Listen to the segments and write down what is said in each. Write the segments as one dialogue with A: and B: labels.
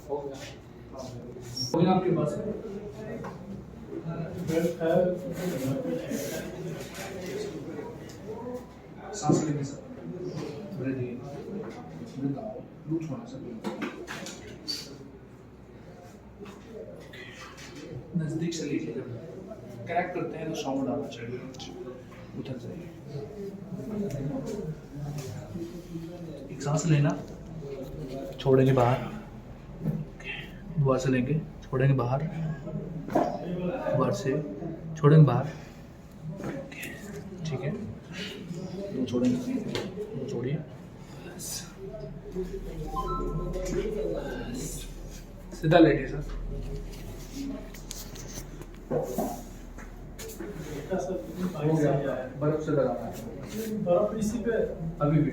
A: हो गया आपके पास? सांस लेने सर, ब्रीथ इन, ब्रीथ आउट, लूज होना सर। नजदीक से लीजिए, जब क्रैक करते हैं तो साउंड आना चाहिए, उधर जाइए। एक सांस लेना, छोड़ेंगे बाहर, दोबारा से लेंगे, छोड़ेंगे बाहर, दोबारा से छोड़ेंगे बाहर, ठीक है। दो छोड़ेंगे, दो छोड़िए, सीधा लेटिए सर। हो गया, बर्फ से लगाना है,
B: बर्फ इसी पे
A: अभी भी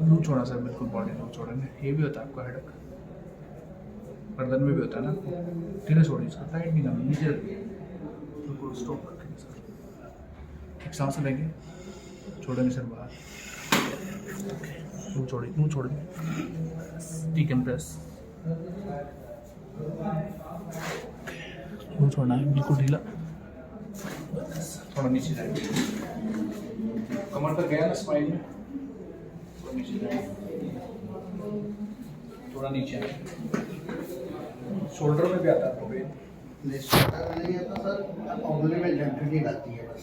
A: लू छोड़ा सर, बिल्कुल बॉडी लू छोड़ेंगे। ये भी होता है आपका हेडक, गर्दन में भी होता है ना, धीरे छोड़िए इसको, टाइट नहीं करना, नीचे रखिए, बिल्कुल स्टॉप रखेंगे सर। एक सांस लेंगे, छोड़ेंगे सर बाहर, लू छोड़िए, लू छोड़िए, टी कैन प्रेस, लू छोड़ना है, बिल्कुल ढीला, थोड़ा नीचे जाएंगे, कमर तक गया ना स्पाइन में, थोड़ा नीचे आए, शोल्डर में भी आता है आपको पेन?
B: शोल्डर में नहीं आता सर, उंगली में जंटनी आती है बस।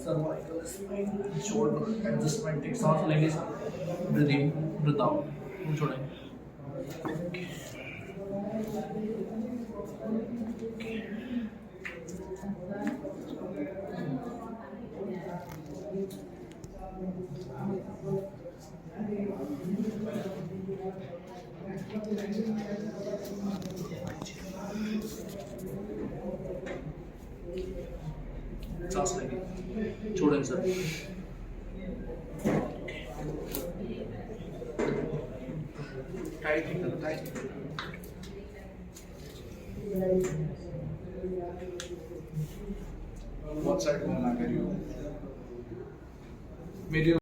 A: सर्वाइकल स्पाइन, शोल्डर एडजस्टमेंट, एक सांस लेंगे सर, ब्रीथ इन, ब्रीथ आउट, छोड़ेंगे। सांस लेंगे, छोड़ेंगे सर, टाइट नहीं करना, टाइट नहीं करना, बहुत साइड घूमना करिए मेरी